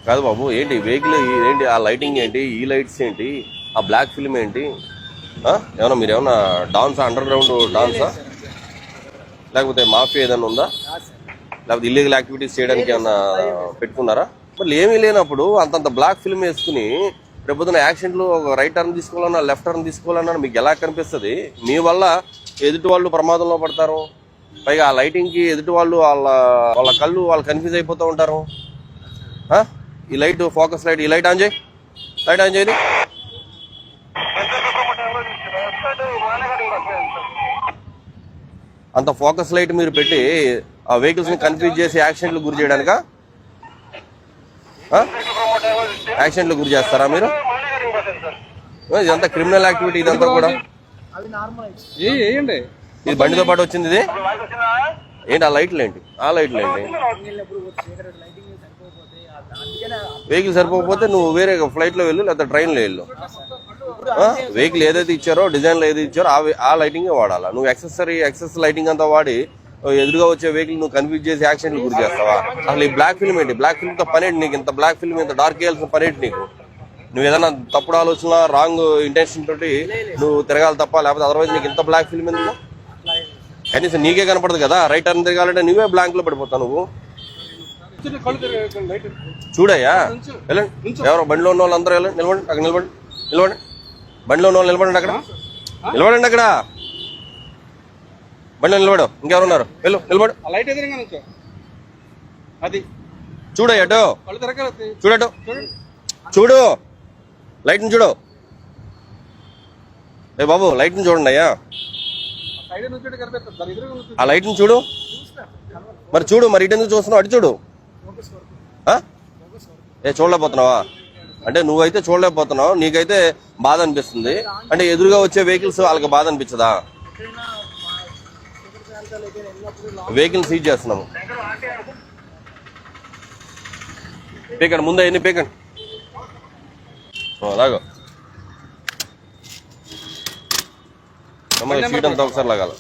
కాదు బాబు, ఏంటి వెహికల్ ఏంటి, ఆ లైటింగ్ ఏంటి, ఈ లైట్స్ ఏంటి, ఆ బ్లాక్ ఫిల్మ్ ఏంటి? ఏమన్నా మీరు ఏమన్నా డాన్సా, అండర్ గ్రౌండ్ డాన్సా, లేకపోతే మాఫియా ఏదైనా ఉందా, లేకపోతే ఇల్లీగల్ యాక్టివిటీస్ చేయడానికి ఏమన్నా పెట్టుకున్నారా? మళ్ళీ ఏమీ లేనప్పుడు అంతంత బ్లాక్ ఫిల్మ్ వేసుకుని రేపొద్దున యాక్సిడెంట్లు, ఒక రైట్ టర్న్ తీసుకోవాలన్నా లెఫ్ట్ టర్న్ తీసుకోవాలన్నా మీకు ఎలా కనిపిస్తుంది? మీ వల్ల ఎదుటి వాళ్ళు ప్రమాదంలో పడతారు. పైగా ఆ లైటింగ్కి ఎదుటి వాళ్ళు వాళ్ళ కళ్ళు వాళ్ళు కన్ఫ్యూజ్ అయిపోతూ ఉంటారు. ఈ లైట్, ఫోకస్ లైట్, ఈ లైట్ ఆన్ చేయి, లైట్ ఆన్ చేయదు. అంత ఫోకస్ లైట్ మీరు పెట్టి ఆ వెహికల్స్ని కన్ఫ్యూజ్ చేసి యాక్సిడెంట్లు గురి చేయడానికా? యాక్సిడెంట్లు గురి చేస్తారా మీరు? ఇదంతా క్రిమినల్ యాక్టివిటీ, ఇదంతా కూడా. ఇది బండితో పాటు వచ్చింది. ఇది ఏంటి? ఆ లైట్లు ఏంటి? ఆ లైట్లు ఏంటి? వెహికల్ సరిపోకపోతే నువ్వు వేరే ఫ్లైట్లో వెళ్ళు, లేకపోతే ట్రైన్లో వెళ్ళు. వెహికల్ ఏదైతే ఇచ్చారో, డిజైన్లో ఏదైతే ఇచ్చారో ఆ లైటింగ్ వాడాలా. నువ్వు ఎక్సెస్ లైటింగ్ అంతా వాడి ఎదురుగా వచ్చే వెహికల్ నువ్వు కన్ఫ్యూజ్ చేసి యాక్సిడెంట్లు గురి చేస్తావా? అసలు ఈ బ్లాక్ ఫిల్మ్ ఏంటి? బ్లాక్ ఫిల్మ్తో పనేంటి నీకు? ఇంత బ్లాక్ ఫిల్మ్, ఇంత డార్క్ వేయాల్సిన పనేంటి నీకు? నువ్వు ఏదైనా తప్పుడు ఆలోచన, రాంగ్ ఇంటెన్షన్ తోటి నువ్వు తిరగాలి తప్ప, లేకపోతే అదర్వైజ్ నీకు ఇంత బ్లాక్ ఫిల్మ్ ఎందుకు? కనీసం నీకే కనపడదు కదా. రైట్ టర్న్ తిరగాలంటే నువ్వే బ్లాంక్ లో పడిపోతావు. నువ్వు చూడయ్యా, వెళ్ళండి. ఎవరో బండిలో ఉన్న వాళ్ళందరూ వెళ్ళండి, నిలబడి అక్కడ నిలబడి బండిలో ఉన్న వాళ్ళు నిలబడండి, అక్కడ నిలబడండి, అక్కడ బండిలో నిలబడు. ఇంకెవరు ఉన్నారు? వెళ్ళు, నిలబడు. అది చూడయ్య, అటు చూడటు, చూడు, లైట్ని చూడు. ఏ బాబు, లైట్ని చూడండి అయ్యా, ఆ లైట్ని చూడు. మరి చూడు, మరి ఇటు ఎందుకు చూస్తున్నావు? అటు చూడు. చూడలేకపోతున్నావా? అంటే నువ్వైతే చూడలేకపోతున్నావు, నీకైతే బాధ అనిపిస్తుంది. అంటే ఎదురుగా వచ్చే వెహికల్స్ వాళ్ళకి బాధ అనిపించదా? వెహికల్ సీజ్ చేస్తున్నాము. పీకండి ముందే, ఎన్ని పీకండి. అలాగో సీట్ అంతా ఒకసారి లాగాలి.